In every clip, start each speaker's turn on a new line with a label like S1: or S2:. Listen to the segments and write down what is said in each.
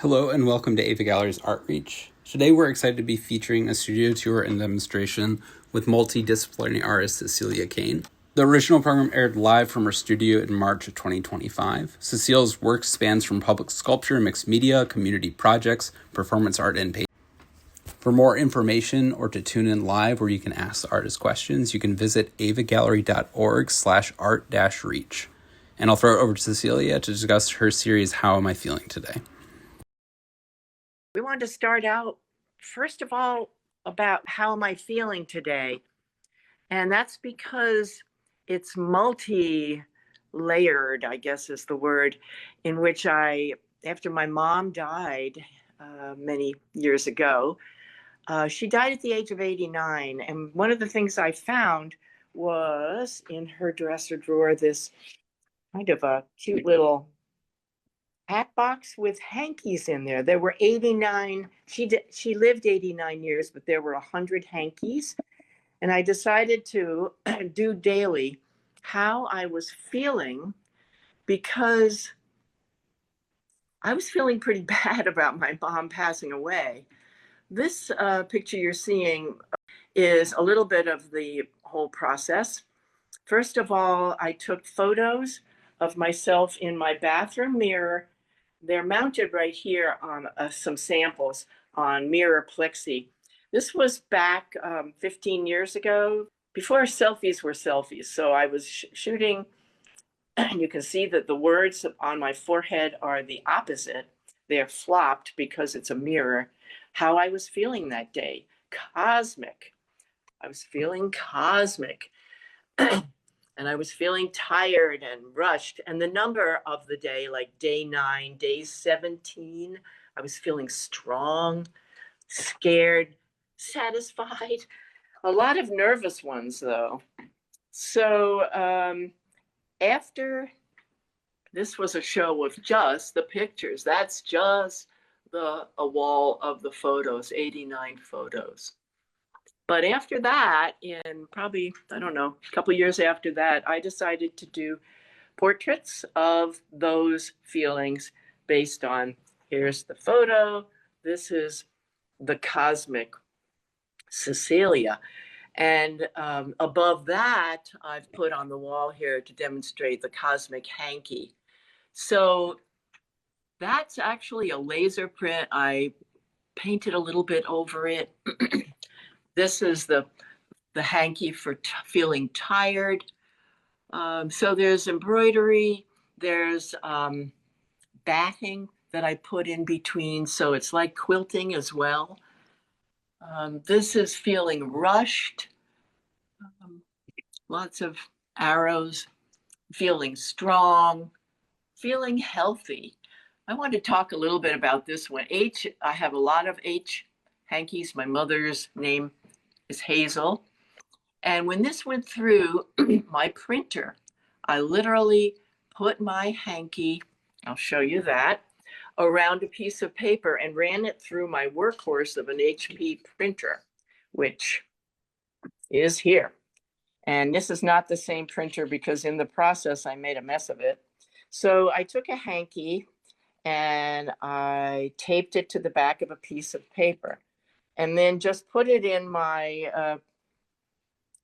S1: Hello and welcome to Ava Gallery's ArtReach. Today we're excited to be featuring a studio tour and demonstration with multidisciplinary artist Cecelia Kane. The original program aired live from her studio in March of 2025. Cecilia's work spans from public sculpture, mixed media, community projects, performance art, and painting. For more information or to tune in live where you can ask the artist questions, you can visit avagallery.org/art-reach. And I'll throw it over to Cecelia to discuss her series, How Am I Feeling Today?
S2: We wanted to start out, first of all, about how am I feeling today? And that's because it's multi-layered, I guess is the word, in which after my mom died many years ago, she died at the age of 89. And one of the things I found was in her dresser drawer, this kind of a cute little hat box with hankies in there. There were 89. She lived 89 years, but there were 100 hankies. And I decided to do daily how I was feeling, because I was feeling pretty bad about my mom passing away. This picture you're seeing is a little bit of the whole process. First of all, I took photos of myself in my bathroom mirror. They're mounted right here on some samples on mirror plexi. This was back 15 years ago, before selfies were selfies. So I was shooting, and you can see that the words on my forehead are the opposite. They're flopped because it's a mirror. How I was feeling that day, cosmic. I was feeling cosmic. And I was feeling tired and rushed. And the number of the day, like day 9, day 17, I was feeling strong, scared, satisfied. A lot of nervous ones, though. So after this was a show of just the pictures. That's just a wall of the photos, 89 photos. But after that, in probably, I don't know, a couple of years after that, I decided to do portraits of those feelings based on, here's the photo, this is the cosmic Cecelia. And above that, I've put on the wall here to demonstrate the cosmic hanky. So that's actually a laser print. I painted a little bit over it. This is the hanky for feeling tired. So there's embroidery, there's batting that I put in between, so it's like quilting as well. This is feeling rushed, lots of arrows, feeling strong, feeling healthy. I want to talk a little bit about this one. H, I have a lot of H hankies. My mother's name is Hazel. And when this went through my printer, I literally put my hanky, I'll show you that, around a piece of paper and ran it through my workhorse of an HP printer, which is here. And this is not the same printer because in the process, I made a mess of it. So I took a hanky and I taped it to the back of a piece of paper and then just put it in my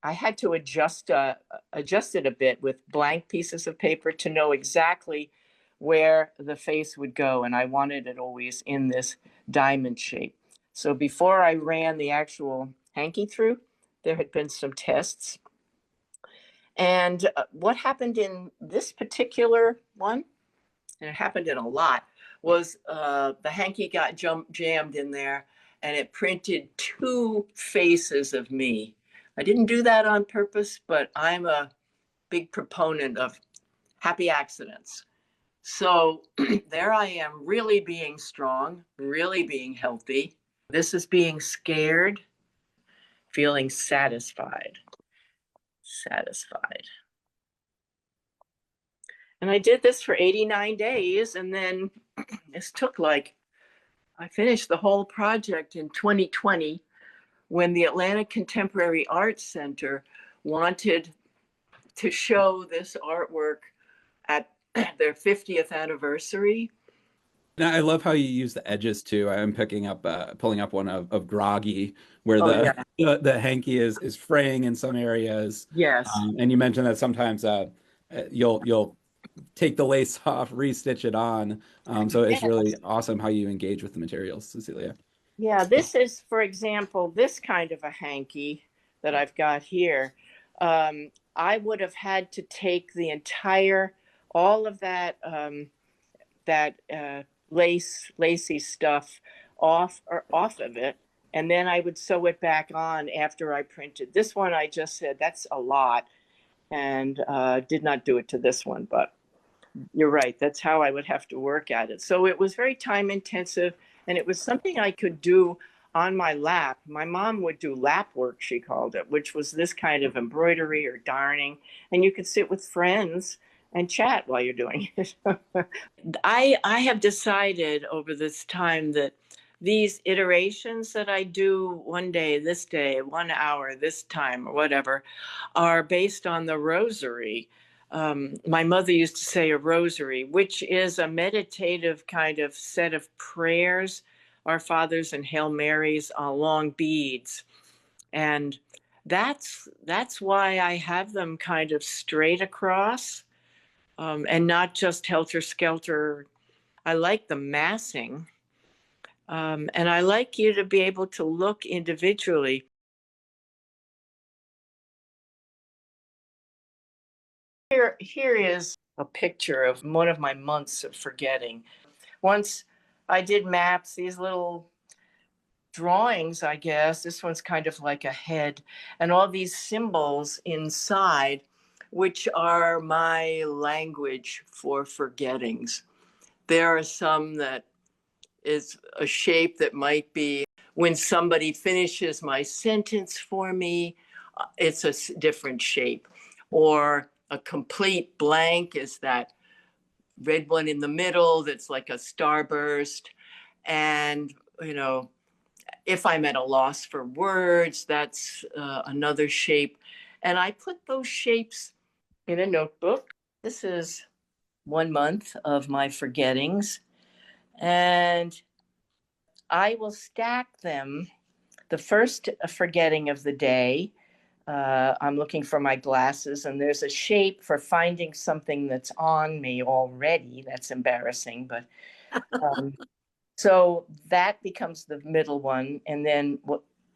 S2: I had to adjust it a bit with blank pieces of paper to know exactly where the face would go. And I wanted it always in this diamond shape. So before I ran the actual hanky through, there had been some tests. And what happened in this particular one, and it happened in a lot, was the hanky got jammed in there and it printed 2 faces of me. I didn't do that on purpose, but I'm a big proponent of happy accidents. So there I am, really being strong, really being healthy. This is being scared, feeling satisfied. And I did this for 89 days, and then this took I finished the whole project in 2020 when the Atlanta Contemporary Art Center wanted to show this artwork at their 50th anniversary.
S1: Now, I love how you use the edges too. I'm pulling up one of Groggy, where
S2: Oh yeah.
S1: the hanky is fraying in some areas,
S2: Yes.
S1: and you mentioned that sometimes you'll take the lace off, restitch it on. So it's really
S2: Yes.
S1: awesome how you engage with the materials, Cecilia.
S2: Yeah, this is, for example, this kind of a hanky that I've got here. I would have had to take the entire, all of that lacy stuff off of it, and then I would sew it back on after I printed. This one, I just said that's a lot, and did not do it to this one, but you're right. That's how I would have to work at it. So it was very time intensive, and it was something I could do on my lap. My mom would do lap work, she called it, which was this kind of embroidery or darning, and you could sit with friends and chat while you're doing it. I have decided over this time that these iterations that I do one day, this day, 1 hour, this time, or whatever, are based on the rosary. My mother used to say a rosary, which is a meditative kind of set of prayers, Our Fathers and Hail Marys on long beads. And that's why I have them kind of straight across, and not just helter skelter. I like the massing. And I like you to be able to look individually. Here is a picture of one of my months of forgetting. Once I did maps, these little drawings, I guess. This one's kind of like a head, and all these symbols inside, which are my language for forgettings. There are some that is a shape that might be when somebody finishes my sentence for me, it's a different shape. Or a complete blank is that red one in the middle that's like a starburst. And, if I'm at a loss for words, that's another shape. And I put those shapes in a notebook. This is 1 month of my forgettings. And I will stack them. The first forgetting of the day, I'm looking for my glasses, and there's a shape for finding something that's on me already. That's embarrassing, but so that becomes the middle one, and then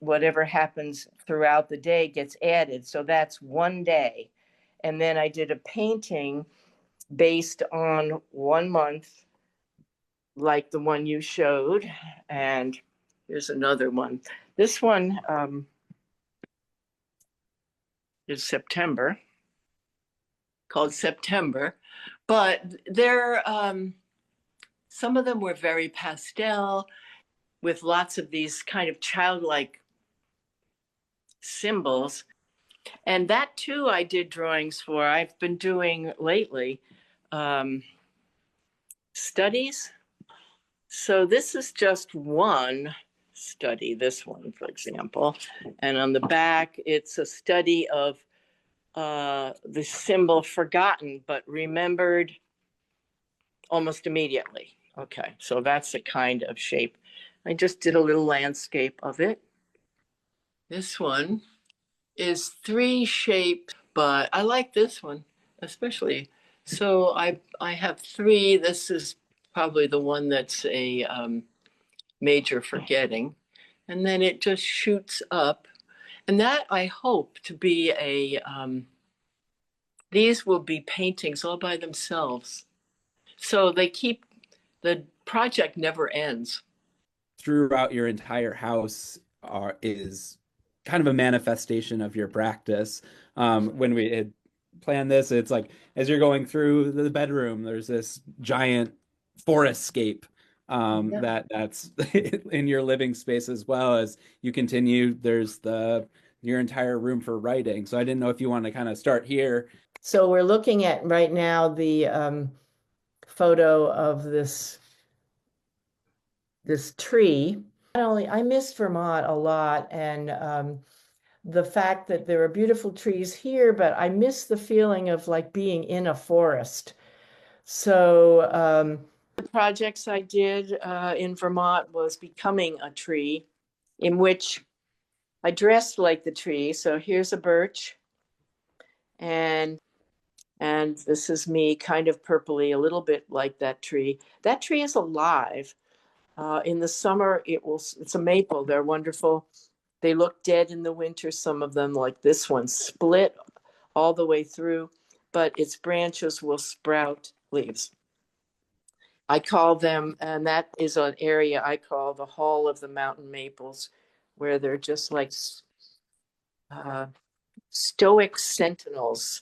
S2: whatever happens throughout the day gets added. So that's one day. And then I did a painting based on 1 month, like the one you showed. And here's another one. This one is September, called September. But some of them were very pastel with lots of these kind of childlike symbols. And that too, I did drawings for. I've been doing lately studies. So this is just one study, this one, for example. And on the back, it's a study of the symbol forgotten, but remembered almost immediately. Okay, so that's the kind of shape. I just did a little landscape of it. This one is three shapes, but I like this one especially. So I have three. This is probably the one that's a major forgetting. And then it just shoots up. And that I hope to be these will be paintings all by themselves. So the project never ends.
S1: Throughout your entire house is kind of a manifestation of your practice. When we had planned this, it's like as you're going through the bedroom, there's this giant forest scape
S2: Yeah.
S1: that's in your living space as well as you continue. There's your entire room for writing. So I didn't know if you want to kind of start here.
S2: So we're looking at right now the photo of this tree. Not only I miss Vermont a lot, and the fact that there are beautiful trees here, but I miss the feeling of like being in a forest. So The projects I did in Vermont was becoming a tree, in which I dressed like the tree. So here's a birch, and this is me kind of purpley, a little bit like that tree. That tree is alive. In the summer, it's a maple. They're wonderful. They look dead in the winter. Some of them, like this one, split all the way through, but its branches will sprout leaves. I call them, and that is an area I call the Hall of the Mountain Maples, where they're just like stoic sentinels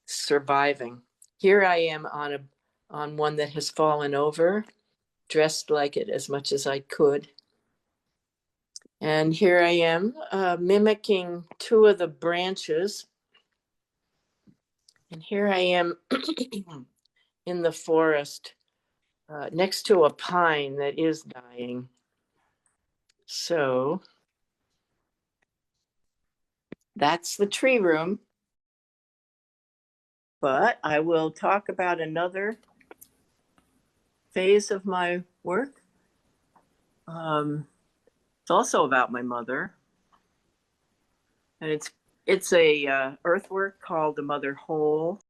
S2: surviving. Here I am on one that has fallen over, dressed like it as much as I could. And here I am mimicking two of the branches. And here I am in the forest next to a pine that is dying. So that's the tree room. But I will talk about another phase of my work. It's also about my mother. And it's a earthwork called the Mother Hole.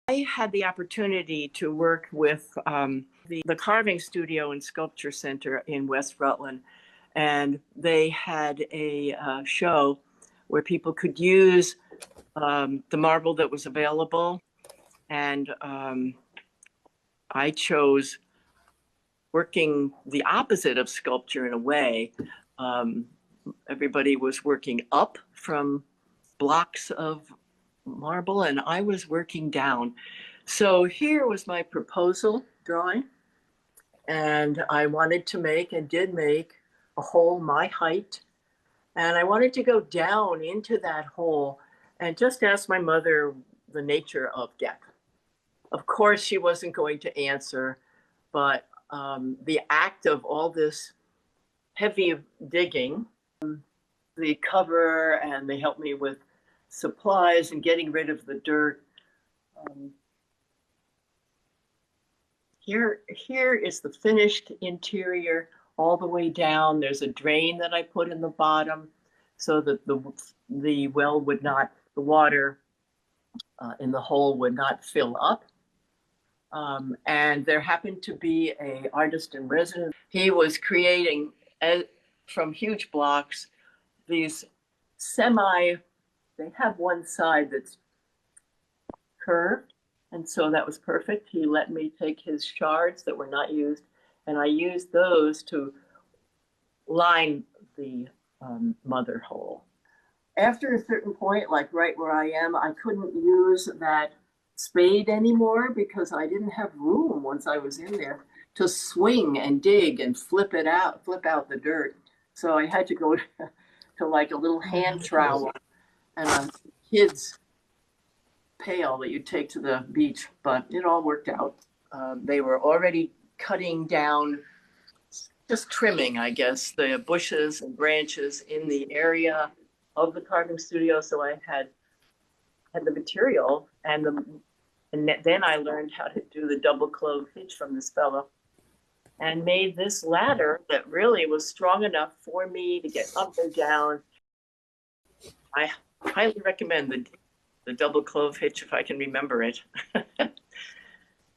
S2: I had the opportunity to work with the carving studio and sculpture center in West Rutland, and they had a show where people could use the marble that was available, and I chose working the opposite of sculpture in a way. Everybody was working up from blocks of marble, and I was working down. So here was my proposal drawing, and I wanted to make and did make a hole my height, and I wanted to go down into that hole and just ask my mother the nature of death. Of course, she wasn't going to answer, but the act of all this heavy digging, the cover, and they helped me with supplies and getting rid of the dirt. Here is the finished interior all the way down. There's a drain that I put in the bottom so that the well would not, the water in the hole would not fill up. And there happened to be an artist in residence. He was creating from huge blocks these they have one side that's curved, and so that was perfect. He let me take his shards that were not used, and I used those to line the mother hole. After a certain point, like right where I am, I couldn't use that spade anymore because I didn't have room once I was in there to swing and dig and flip out the dirt. So I had to go to like a little hand trowel and a kid's pail that you take to the beach, but it all worked out. They were already cutting down, just trimming, I guess, the bushes and branches in the area of the carving studio. So I had the material, and then I learned how to do the double clove hitch from this fellow, and made this ladder that really was strong enough for me to get up and down. I highly recommend the double clove hitch if I can remember it.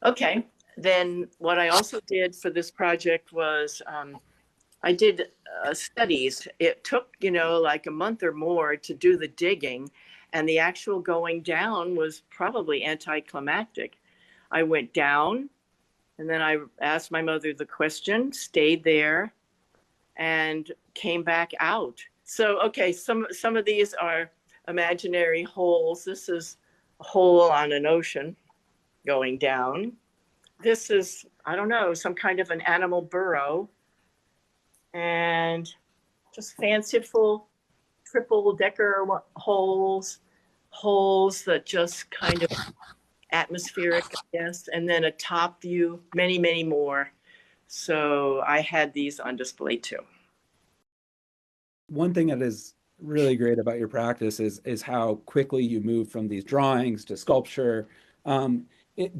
S2: Okay, then what I also did for this project was I did studies. It took, like a month or more to do the digging, and the actual going down was probably anticlimactic. I went down, and then I asked my mother the question, stayed there, and came back out. So, okay, some of these are imaginary holes. This is a hole on an ocean going down. This is, I don't know, some kind of an animal burrow. And just fanciful triple-decker holes that just kind of atmospheric, I guess, and then a top view, many, many more. So I had these on display too.
S3: One thing that is really great about your practice is how quickly you move from these drawings to sculpture.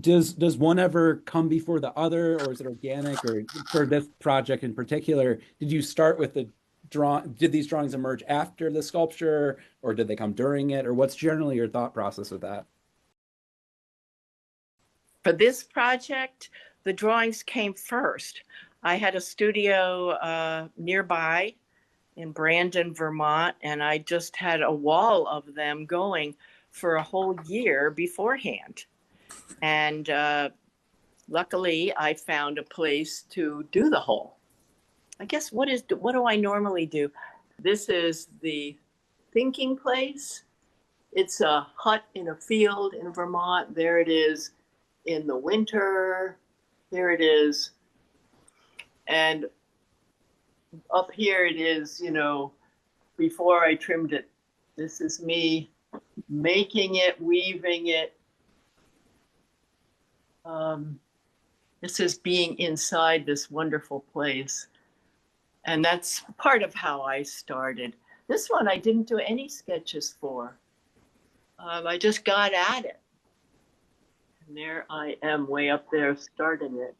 S3: Does one ever come before the other, or is it organic? Or for this project in particular, did you start with the did these drawings emerge after the sculpture, or did they come during it? Or what's generally your thought process with that?
S2: For this project, the drawings came first. I had a studio nearby in Brandon, Vermont, and I just had a wall of them going for a whole year beforehand. And luckily, I found a place to do the whole. I guess what do I normally do? This is the thinking place. It's a hut in a field in Vermont. There it is in the winter. There it is. And up here it is, before I trimmed it. This is me making it, weaving it. This is being inside this wonderful place. And that's part of how I started. This one I didn't do any sketches for. I just got at it. And there I am way up there starting it.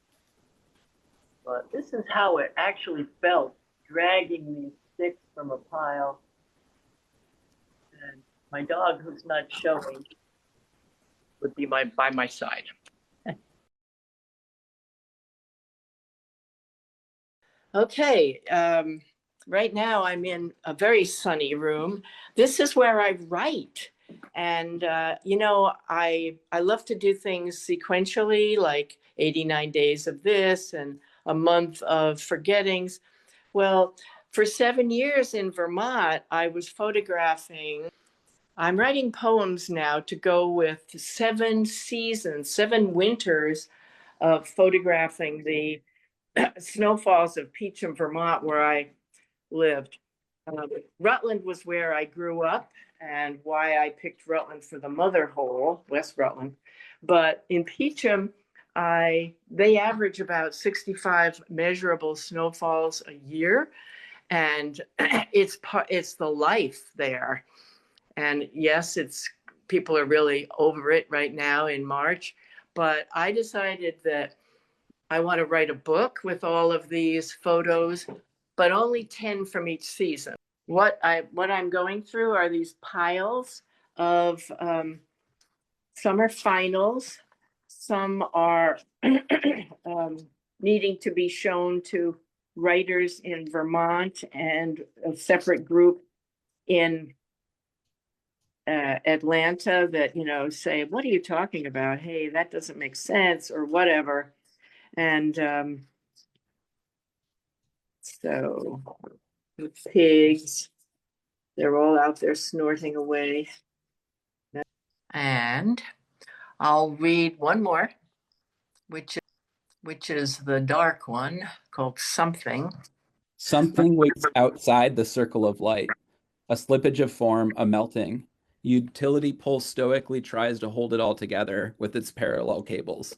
S2: But this is how it actually felt, dragging these sticks from a pile. And my dog, who's not showing, would be by my side. Okay, right now I'm in a very sunny room. This is where I write. And, I love to do things sequentially, like 89 days of this and a month of forgettings. Well, for 7 years in Vermont, I was photographing. I'm writing poems now to go with 7 seasons, 7 winters of photographing the snowfalls of Peacham, Vermont, where I lived. Rutland was where I grew up and why I picked Rutland for the mother hole, West Rutland. But in Peacham, they average about 65 measurable snowfalls a year, and it's the life there. And yes, people are really over it right now in March, but I decided that I want to write a book with all of these photos, but only 10 from each season. What I'm going through are these piles of summer finals. Some are needing to be shown to writers in Vermont and a separate group in Atlanta that, say, what are you talking about? Hey, that doesn't make sense or whatever. And so the pigs, they're all out there snorting away. And I'll read one more, which is the dark one called Something.
S3: Something waits outside the circle of light, a slippage of form, a melting. Utility pole stoically tries to hold it all together with its parallel cables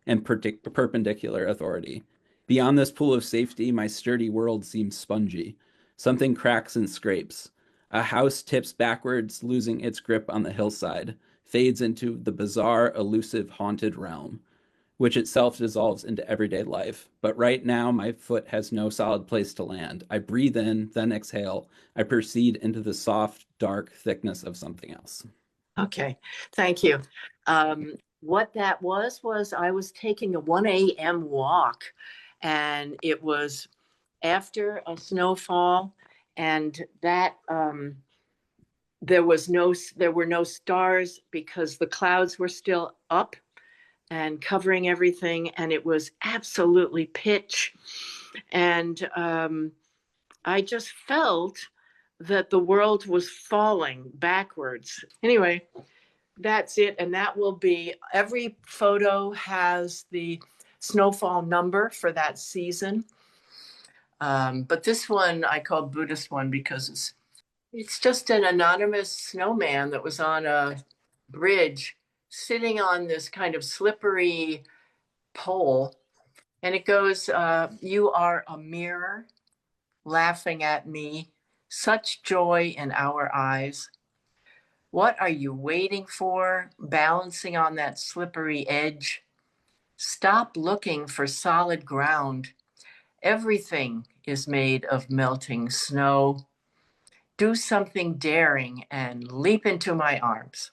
S3: and perpendicular authority. Beyond this pool of safety, my sturdy world seems spongy. Something cracks and scrapes. A house tips backwards, losing its grip on the hillside, fades into the bizarre, elusive, haunted realm, which itself dissolves into everyday life. But right now, my foot has no solid place to land. I breathe in, then exhale. I proceed into the soft, dark thickness of something else.
S2: Okay, thank you. What that was I was taking a 1 a.m. walk, and it was after a snowfall, and that there were no stars because the clouds were still up and covering everything, and it was absolutely pitch. And I just felt that the world was falling backwards. Anyway, that's it. And that will be, every photo has the snowfall number for that season. But this one I called Buddhist one because it's just an anonymous snowman that was on a bridge sitting on this kind of slippery pole. And it goes, you are a mirror laughing at me, such joy in our eyes. What are you waiting for, balancing on that slippery edge? Stop looking for solid ground. Everything is made of melting snow. Do something daring and leap into my arms.